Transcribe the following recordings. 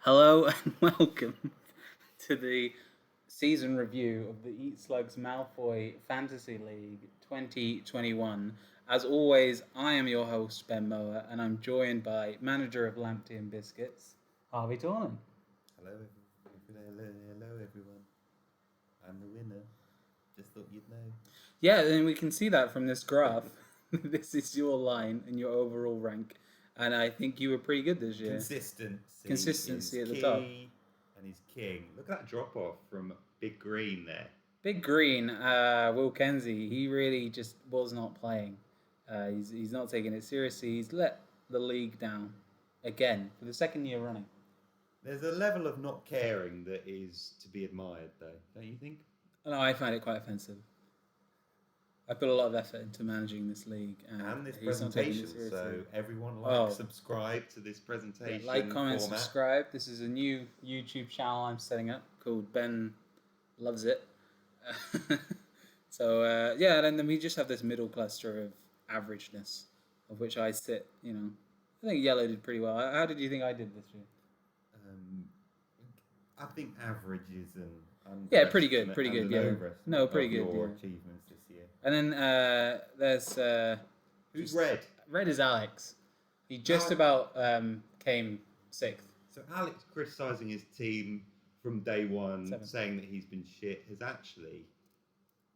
Hello and welcome to the season review of the Eat Slugs Malfoy Fantasy League 2021. As always, I am your host, Ben Mower, and I'm joined by manager of Lamptey and Biscuits, Harvey Tournant. Hello, everyone. I'm the winner. Just thought you'd know. Yeah, and we can see that from this graph. This is your line and your overall rank. And I think you were pretty good this year. Consistency at the key, top. And he's king. Look at that drop off from Big Green there. Big Green, Will Kenzie, he really just was not playing. He's not taking it seriously. He's let the league down again for the second year running. There's a level of not caring that is to be admired, though, don't you think? No, I find it quite offensive. I put a lot of effort into managing this league and this presentation. So everyone subscribe to this presentation. Yeah, like, comment, subscribe. This is a new YouTube channel I'm setting up called Ben Loves It. So and then we just have this middle cluster of averageness, of which I sit. I think Yellow did pretty well. How did you think I did this year? I think averages and pretty good. Yeah, no, pretty good. Your achievements this year. And then there's who's red? Red is Alex. He just about came sixth. So Alex criticising his team from day one, saying that he's been shit, has actually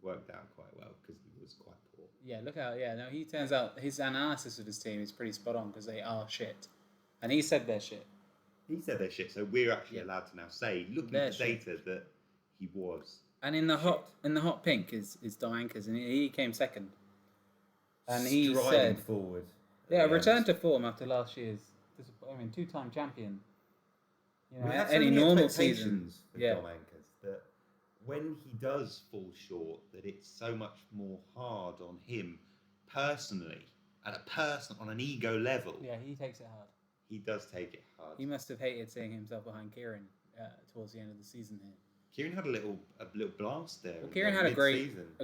worked out quite well because he was quite poor. Yeah, look out. Yeah, no, he turns out his analysis of his team is pretty spot on because they are shit, and he said they're shit. He said they're shit, so we're actually allowed to now say, looking at the data, that he was. And in the hot pink is Doankers, and he came second. And he said forward. Yeah, returned to form after last year's two-time champion. Any normal seasons. Doankers, that when he does fall short, that it's so much more hard on him personally, on an ego level. Yeah, he takes it hard. He does take it hard. He must have hated seeing himself behind Ciaran towards the end of the season here. Ciaran had a little blast there. Well, Ciaran had a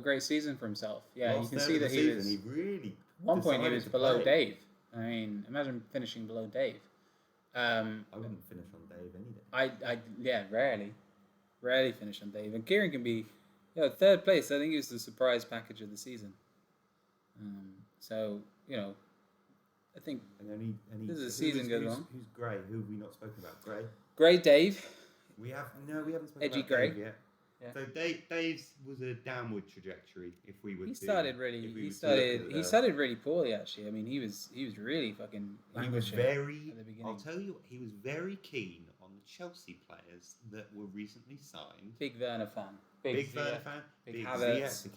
great season for himself. Yeah, you can see that he really. At one point, he was below Dave. I mean, imagine finishing below Dave. I wouldn't finish on Dave any day. Rarely finish on Dave. And Ciaran can be, third place. I think he was the surprise package of the season. I think this is a season goes on. Who's Gray? Who have we not spoken about? Gray Dave. We haven't spoken Edgy about Gray Dave yet. Yeah. So Dave's was a downward trajectory. If we would, he started really poorly actually. I mean, he was really fucking. He was very. At the beginning. I'll tell you, he was very keen on the Chelsea players that were recently signed. Big Werner fan. Big Werner fan. Big Havertz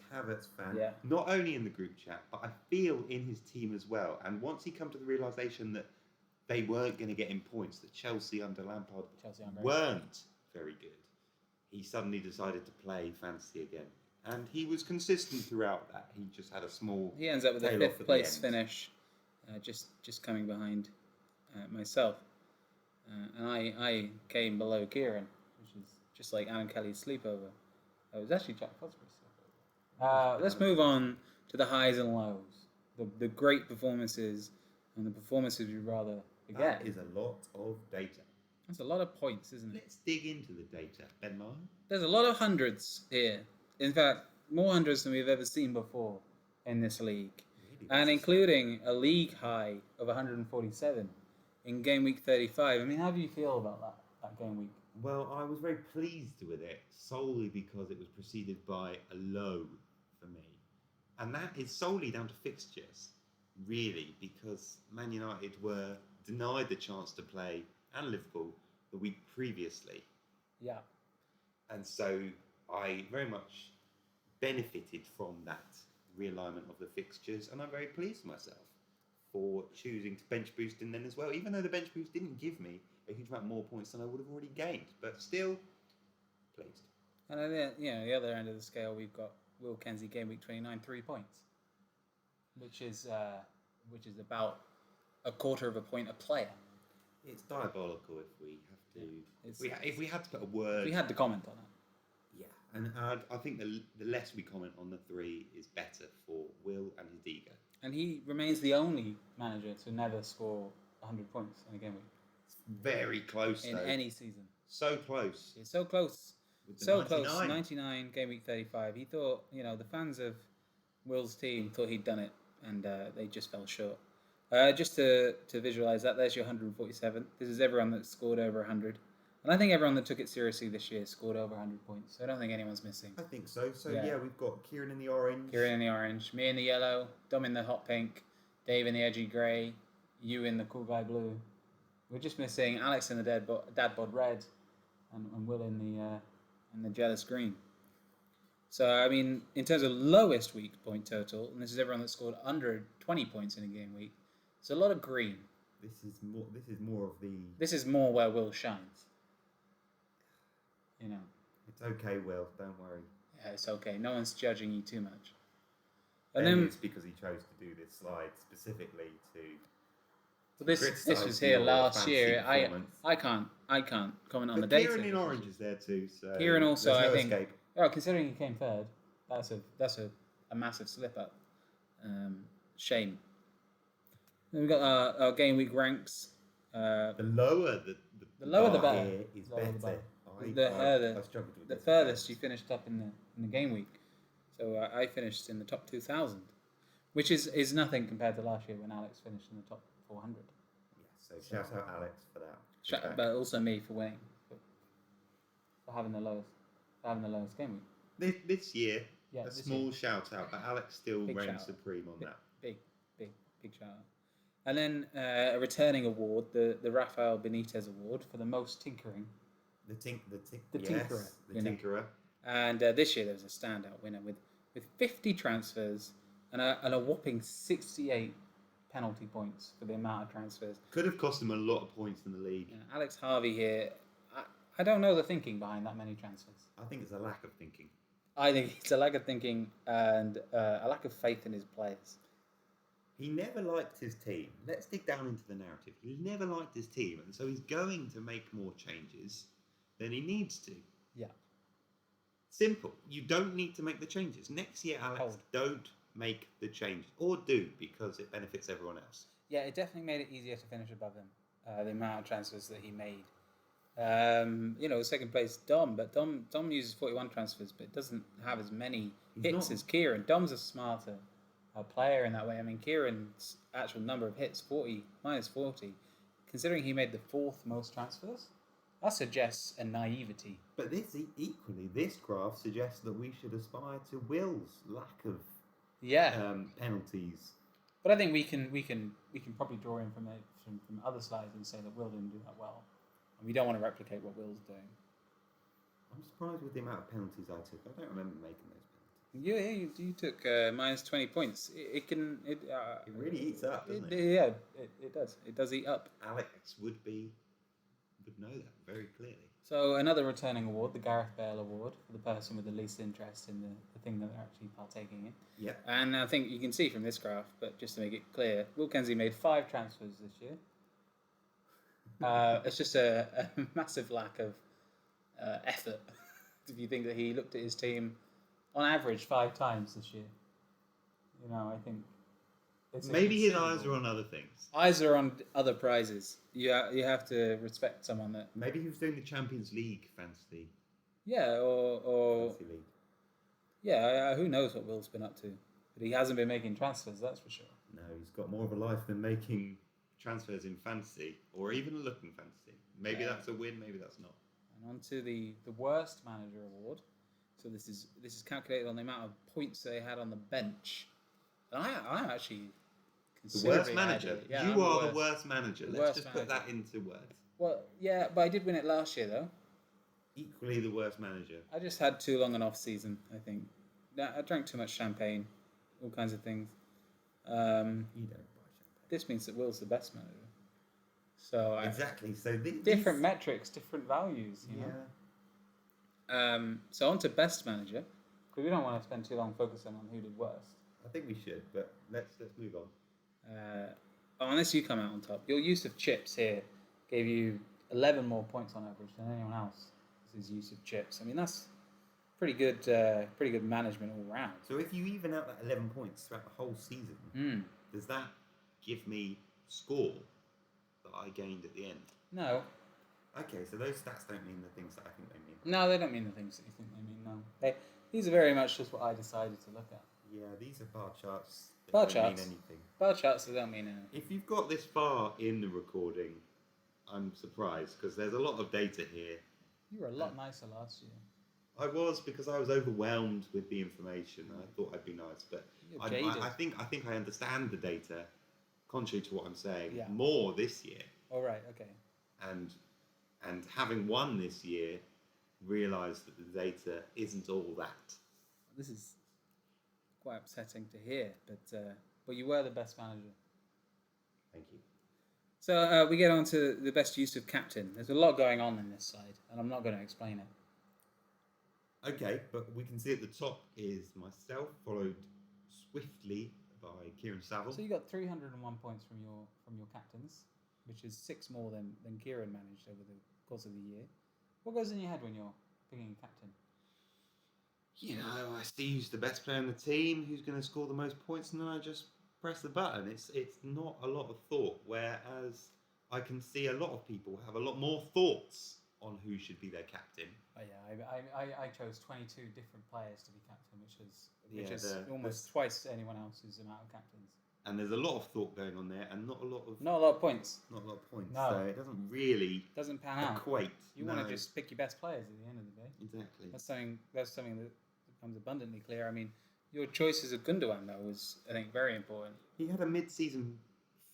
fan. Yeah. Not only in the group chat, but I feel in his team as well. And once he come to the realization that they weren't going to get him points, that Chelsea under Lampard weren't very good, he suddenly decided to play fantasy again. And he was consistent throughout that. He just had a small... He ends up with a fifth place finish, just coming behind myself. And I came below Ciaran, which is just like Alan Kelly's sleepover. It was actually Jack Fosbury's sleepover. Let's move on to the highs and lows. The great performances and the performances we'd rather forget. That is a lot of data. That's a lot of points, isn't it? Let's dig into the data, Ben Mower. There's a lot of hundreds here. In fact, more hundreds than we've ever seen before in this league. Really? And including a league high of 147 in game week 35. I mean, how do you feel about that game week? Well, I was very pleased with it, solely because it was preceded by a low for me. And that is solely down to fixtures, really, because Man United were denied the chance to play, and Liverpool, the week previously. Yeah. And so I very much benefited from that realignment of the fixtures, and I'm very pleased with myself for choosing to bench boost in then as well, even though the bench boost didn't give me a huge amount more points than I would have already gained, but still pleased. And then, the other end of the scale, we've got Will Kenzie game week 29, 3 points, which is about a quarter of a point a player. It's diabolical if we have to. If we had to put a word. We had to comment on it. Yeah, and I think the less we comment on the 3 is better for Will and his ego. And he remains the only manager to never score 100 points in a game week. very close in though. any season. So close. It's so close. With the So 99. close. 99, game week 35. He thought, the fans of Will's team thought he'd done it, and they just fell short. Just to visualize that, there's your 147. This is everyone that scored over 100. And I think everyone that took it seriously this year scored over 100 points. So I don't think anyone's missing. I think so. So yeah, we've got Ciaran in the orange. Ciaran in the orange, me in the yellow, Dom in the hot pink, Dave in the edgy grey, you in the cool guy blue. We're just missing Alex in the dad bod red, and Will in the jealous green. So I mean, in terms of lowest week point total, and this is everyone that scored under 20 points in a game week. It's a lot of green. This is more of the. This is more where Will shines. It's okay, Will. Don't worry. Yeah, it's okay. No one's judging you too much. And then it's because he chose to do this slide specifically to. Well, this was here last year. I can't comment on the data. Ciaran in orange is there too. So Ciaran also, I think. Escape. Oh, considering he came third, that's a massive slip up. Shame. Then we've got our game week ranks. The lower the lower the bar better. here is Lower the better. better. I struggled with The this furthest you finished up in the game week. So I finished in the top 2,000, which is nothing compared to last year when Alex finished in the top 400. Yeah, so shout out Alex for that. But also me for winning, for having the lowest game week. This year, Yeah, small shout out, but Alex still Big reigns shout out. supreme on that. Big shout out. And then a returning award, the Rafael Benitez Award for the most tinkering. The tinkerer. Tinkerer. The tinkerer. And this year there was a standout winner with 50 transfers and a whopping 68 penalty points for the amount of transfers. Could have cost him a lot of points in the league. Yeah, Alex Harvey here. I don't know the thinking behind that many transfers. I think it's a lack of thinking. I think it's a lack of thinking and a lack of faith in his players. He never liked his team. Let's dig down into the narrative. He never liked his team, and so he's going to make more changes than he needs to. Yeah. Simple. You don't need to make the changes. Next year, Alex, don't make the changes. Or do, because it benefits everyone else. Yeah, it definitely made it easier to finish above him, the amount of transfers that he made. Second place, Dom, but Dom uses 41 transfers, but doesn't have as many hits as Ciaran. Dom's a smarter player in that way. I mean, Ciaran's actual number of hits, minus 40, considering he made the fourth most transfers, that suggests a naivety. But this graph suggests that we should aspire to Will's lack of penalties. But I think we can probably draw information from other slides and say that Will didn't do that well, and we don't want to replicate what Will's doing. I'm surprised with the amount of penalties I took. I don't remember making those penalties. Yeah, you took minus 20 points. It really eats up, doesn't it? Yeah, it does. It does eat up. Alex would know that very clearly. So another returning award, the Gareth Bale Award, for the person with the least interest in the thing that they're actually partaking in. Yeah. And I think you can see from this graph, but just to make it clear, Will Kenzie made 5 transfers this year. It's just a massive lack of effort. If you think that he looked at his team on average 5 times this year, I think it's maybe his eyes are on other things. Eyes are on other prizes. You have to respect someone that. Maybe he was doing the Champions League fantasy. Yeah, or fantasy league. Yeah, who knows what Will's been up to? But he hasn't been making transfers, that's for sure. No, he's got more of a life than making transfers in fantasy, or even looking fantasy. Maybe that's a win, maybe that's not. And on to the worst manager award. So this is calculated on the amount of points they had on the bench. And I'm actually the worst manager. Yeah, you are the worst manager. Let's just put that into words. Well, yeah, but I did win it last year though. Equally the worst manager. I just had too long an off season, I think. I drank too much champagne, all kinds of things. You don't buy champagne. This means that Will's the best manager. So exactly. So different metrics, different values. You know? So on to best manager, because we don't want to spend too long focusing on who did worst. I think we should, but let's move on. Unless you come out on top, your use of chips here gave you 11 more points on average than anyone else. His use of chips. I mean, that's pretty good management all round. So if you even out that 11 points throughout the whole season, does that give me score that I gained at the end? No. Okay, so those stats don't mean the things that I think they mean. No, they don't mean the things that you think they mean, no. These are very much just what I decided to look at. Yeah, these are bar charts that Bar don't charts. mean anything. Bar charts that don't mean anything. If you've got this far in the recording, I'm surprised, because there's a lot of data here. You were a lot nicer last year. I was, because I was overwhelmed with the information. I thought I'd be nice, but I think I understand the data, contrary to what I'm saying, more this year. Oh, right, okay. And having won this year, realised that the data isn't all that. This is quite upsetting to hear, but you were the best manager. Thank you. So we get on to the best use of captain. There's a lot going on in this side, and I'm not going to explain it. Okay, but we can see at the top is myself, followed swiftly by Ciaran Saville. So you got 301 points from your captains, which is 6 more than Ciaran managed over the course of the year. What goes in your head when you're picking a captain? You know, I see who's the best player in the team, who's going to score the most points, and then I just press the button. It's not a lot of thought, whereas I can see a lot of people have a lot more thoughts on who should be their captain. Oh yeah, I chose 22 different players to be captain, which is almost twice anyone else's amount of captains. And there's a lot of thought going on there, and not a lot of points. Not a lot of points. No. So it doesn't really pan out. Equate. You want to just pick your best players at the end of the day. Exactly. That's something that becomes abundantly clear. I mean, your choices of Gundogan though was, I think, very important. He had a mid-season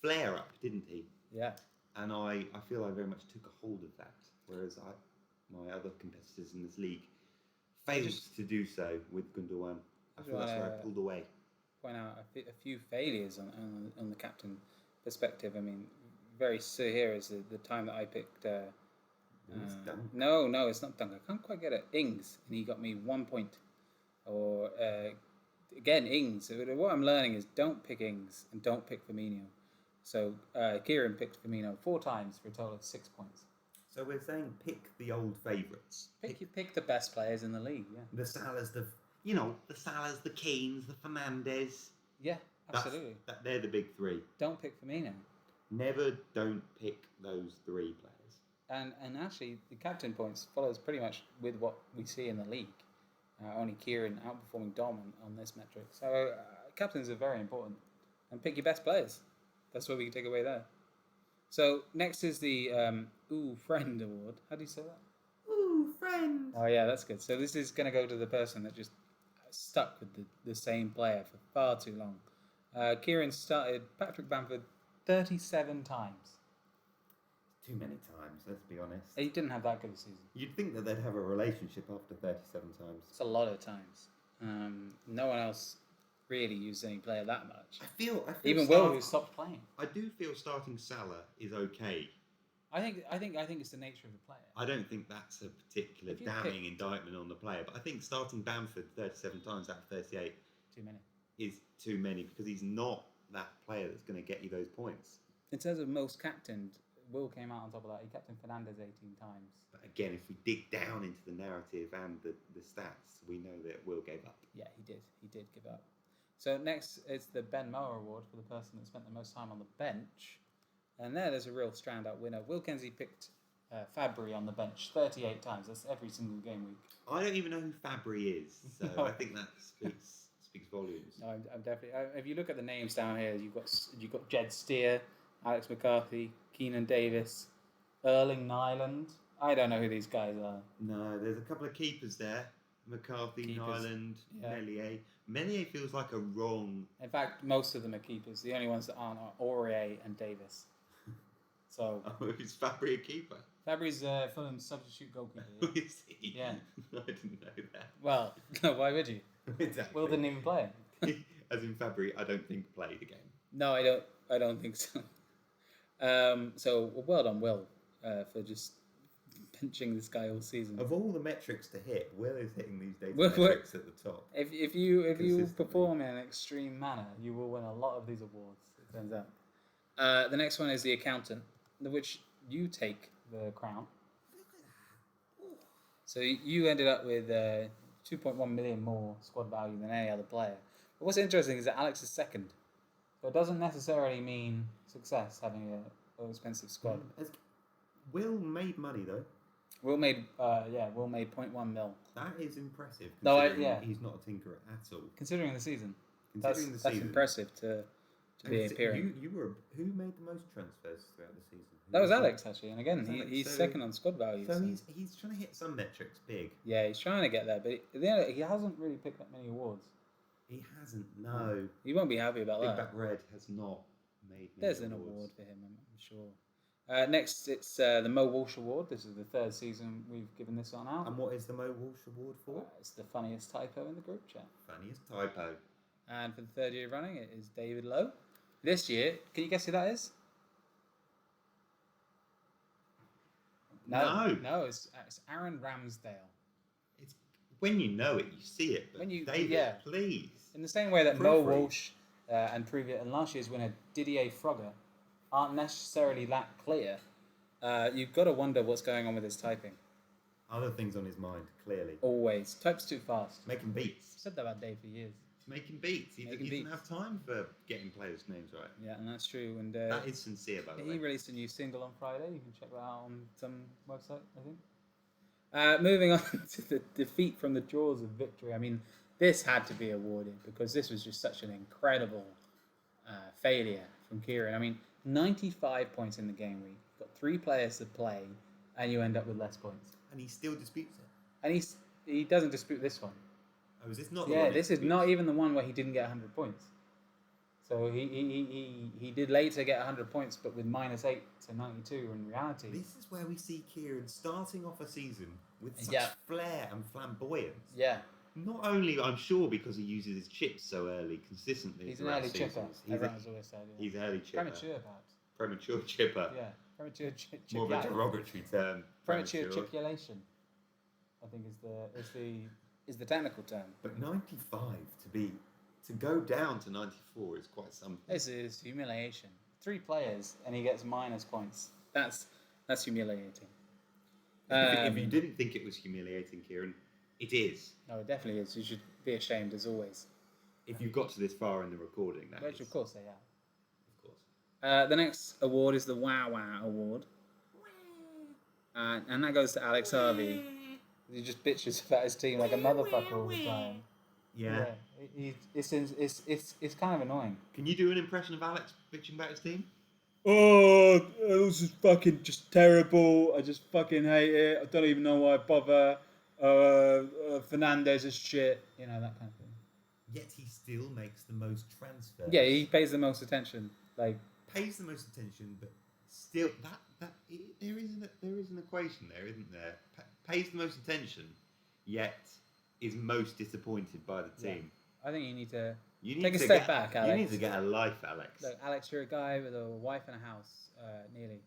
flare-up, didn't he? Yeah. And I feel I very much took a hold of that, whereas my other competitors in this league failed to do so with Gundogan. I feel that's where I pulled away. Point out a few failures on the captain perspective. I mean, very here is the time that I picked. No, it's not Dunk. I can't quite get it. Ings, and he got me 1 point. Or again, Ings. What I'm learning is don't pick Ings and don't pick Firmino. So Ciaran picked Firmino 4 times for a total of 6 points. So we're saying pick the old favourites. Pick the best players in the league. Yeah. The Salahs, the Salahs, the Keanes, the Fernandes. Yeah, absolutely. They're the big 3. Don't pick Firmino. Never don't pick those 3 players. And actually, the captain points follows pretty much with what we see in the league. Only Ciaran outperforming Dom on this metric. So captains are very important. And pick your best players. That's what we can take away there. So next is the Friend Award. How do you say that? Ooh, Friend. Oh yeah, that's good. So this is going to go to the person that just stuck with the same player for far too long. Ciaran started Patrick Bamford 37 times. Too many times, let's be honest. He didn't have that good a season. You'd think that they'd have a relationship after 37 times. It's a lot of times. No one else really used any player that much. I feel even Will, who stopped playing. I do feel starting Salah is okay. I think it's the nature of the player. I don't think that's a particular damning indictment on the player, but I think starting Bamford 37 times out of 38 too many. Is too many, because he's not that player that's going to get you those points. In terms of most captained, Will came out on top of that. He captained Fernandes 18 times. But again, if we dig down into the narrative and the stats, we know that Will gave up. Yeah, he did. He did give up. So next is the Ben Mower Award for the person that spent the most time on the bench. And there's a real standout winner. Will Kenzie picked Fabry on the bench 38 times. That's every single game week. I don't even know who Fabry is, so no. I think that speaks volumes. No, I'm definitely. If you look at the names down here, you've got Jed Steer, Alex McCarthy, Keenan Davis, Erling Nyland. I don't know who these guys are. No, there's a couple of keepers there. McCarthy, Nyland, Melier. Melier feels like a wrong... In fact, most of them are keepers. The only ones that aren't are Aurier and Davis. So... Oh, is Fabry a keeper? Fabry's Fulham's substitute goalkeeper. Oh, is he? Yeah. I didn't know that. Well, why would you? Exactly. Will didn't even play it. As in Fabry, I don't think played a game. No, I don't think so. So well done, Will, for just pinching this guy all season. Of all the metrics to hit, Will is hitting these data metrics at the top. If you perform in an extreme manner, you will win a lot of these awards. It turns out. The next one is the accountant, which you take the crown. So you ended up with 2.1 million more squad value than any other player. But what's interesting is that Alex is second. So it doesn't necessarily mean success having an expensive squad. Will made money though. Will made 0.1 mil. That is impressive. No, he's not a tinkerer at all. Considering the season. That's Impressive to be appearing. Who made the most transfers throughout the season? That was Alex actually, and again he's second on squad value. So he's trying to hit some metrics big. Yeah, he's trying to get there, but he hasn't really picked up many awards. He hasn't. No. He won't be happy about Big that. Back Red has not made. There's an award for him, I'm sure. Next, it's the Mo Walsh Award. This is the third season we've given this one out. And what is the Mo Walsh Award for? It's the funniest typo in the group chat. Funniest typo. And for the third year running, it is David Lowe. This year, can you guess who that is? No, it's Aaron Ramsdale. It's when you know it, you see it. But David, please. In the same way that Mo Walsh and last year's winner Didier Frogger aren't necessarily that clear, you've got to wonder what's going on with his typing. Other things on his mind, clearly. Always types too fast. Making beats. I've said that about Dave for years. Making beats. He doesn't have time for getting players' names right. Yeah, and that's true. And that is sincere, by the way. He released a new single on Friday. You can check that out on some website, I think. Moving on to the defeat from the jaws of victory. I mean, this had to be awarded because this was just such an incredible failure from Ciaran. I mean, 95 points in the game week. Got 3 players to play, and you end up with less points. And he still disputes it. And he doesn't dispute this one. Oh, is this not? This is not even the one where he didn't get 100 points. So he did later get 100 points, but with -8 to 92 in reality. This is where we see Ciaran starting off a season with such flair and flamboyance. Yeah. Not only, I'm sure, because he uses his chips so early, consistently. He's an early chipper. Everyone's always said. He's an early chipper. Premature, perhaps. Premature chipper. Yeah. Premature chipper. More of a derogatory term. Premature chipulation, I think is the technical term. But 95 to go down to 94 is quite something. This is humiliation. 3 players and he gets minus points. That's humiliating. If you didn't think it was humiliating, Ciaran, it is. No, it definitely is. You should be ashamed as always. If you've got to this far in the recording, which of course they are. Of course. The next award is the Wow Wow Award. And that goes to Alex Harvey. He just bitches about his team like a motherfucker all the time. Yeah. It's kind of annoying. Can you do an impression of Alex bitching about his team? Oh, this is fucking just terrible. I just fucking hate it. I don't even know why I bother. Fernandez is shit. You know, that kind of thing. Yet he still makes the most transfers. Yeah, he pays the most attention. Pays the most attention, but still, there is an equation there, isn't there? Pays the most attention, yet is most disappointed by the team. Yeah. I think you need to take a step back, Alex. You need to get a life, Alex. Look, Alex, you're a guy with a wife and a house, nearly.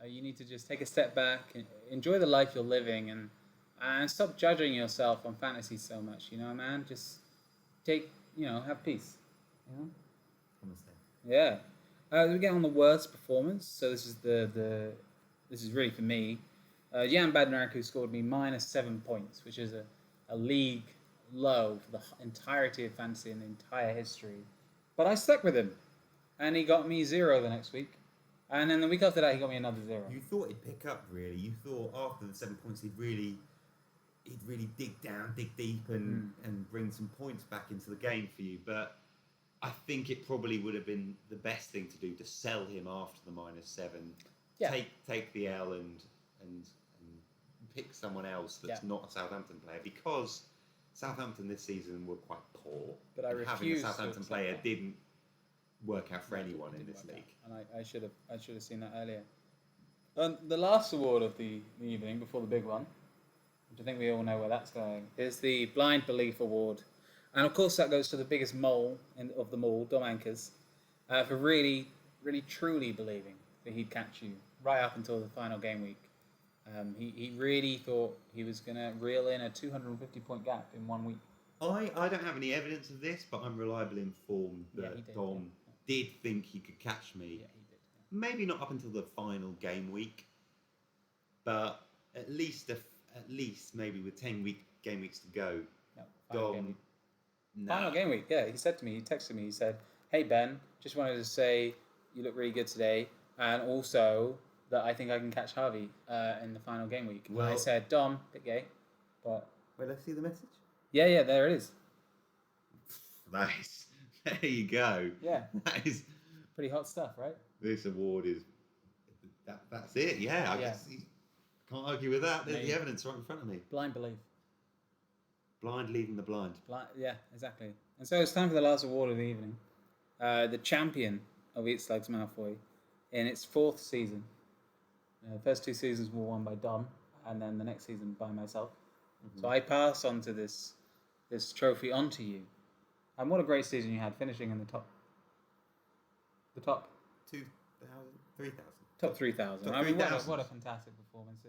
You need to just take a step back, and enjoy the life you're living, and stop judging yourself on fantasy so much. You know, man. Just have peace. You know. Honestly. Yeah. We get on the worst performance. So this is this is really for me. Jan Badnarik, who scored me -7 points, which is a league low for the entirety of fantasy in the entire history. But I stuck with him, and he got me 0 the next week, and then the week after that he got me another 0. You thought he'd pick up, really. You thought after the 7 points he'd really dig deep, and bring some points back into the game for you. But I think it probably would have been the best thing to do to sell him after the -7. Yeah. Take the L and pick someone else that's not a Southampton player, because Southampton this season were quite poor. But I having a refuse Southampton player didn't work out for anyone in this league. And I should have seen that earlier. The last award of the evening before the big one, which I think we all know where that's going, is the Blind Belief Award. And of course that goes to the biggest mole of them all, Dom Ankers, for really, really, truly believing that he'd catch you right up until the final game week. He really thought he was going to reel in a 250-point gap in 1 week. I don't have any evidence of this, but I'm reliably informed that Dom did think he could catch me. Yeah, he did. Yeah. Maybe not up until the final game week, but at least maybe with 10 game weeks to go. No, final game week, yeah. He said to me, he texted me, he said, "Hey Ben, just wanted to say you look really good today, and also that I think I can catch Harvey in the final game week. And I Well- said, Dom, bit gay, but Wait, let's see the message. yeah, there it is. Nice. There you go. Yeah, That is. pretty hot stuff, right? This award is. That's it. Yeah. I Yeah. guess you can't argue with that. There's the Amazing. evidence right in front of me. Blind belief. Blind leading the blind. Yeah, exactly. And so it's time for the last award of the evening. The champion of Eat Slugs Malfoy in its 4th season. The first 2 seasons were won by Dom, and then the next season by myself. So I pass on to this trophy onto you. And what a great season you had, finishing in the top 2,000, 3,000. top 3,000. Top I mean, 3,000. what a fantastic performance.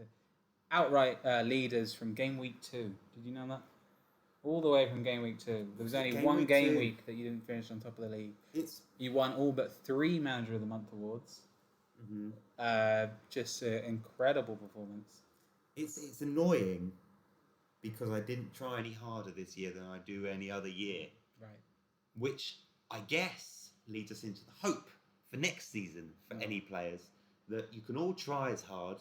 Outright leaders from game week 2. Did you know that? All the way from game week 2. There was only Game one week game 2. week that you didn't finish on top of the league. It's You won all but 3 Manager of the Month awards. Just an incredible performance. it's annoying because I didn't try any harder this year than I do any other year, Right. which I guess leads us into the hope for next season for any players that you can all try as hard,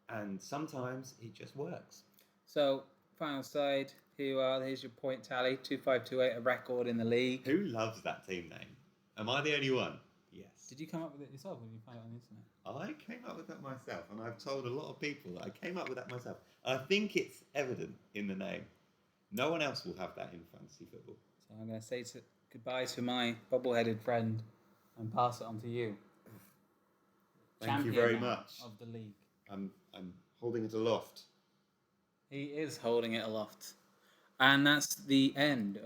and sometimes it just works. So, final side. Here you are. Here's your point tally. 2528, a record in the league. Who loves that team name? Am I the only one? Yes. Did you come up with it yourself or did you find it on the internet? I came up with that myself, and I've told a lot of people that I came up with that myself. I think it's evident in the name. No one else will have that in fantasy football. So I'm going to say goodbye to my bubble-headed friend and pass it on to you. Thank you Champion very now much. of the league. I'm holding it aloft. He is holding it aloft. And that's the end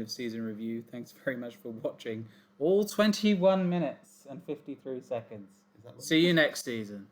of season review. Thanks very much for watching all 21 minutes and 53 seconds. Is that See you next season.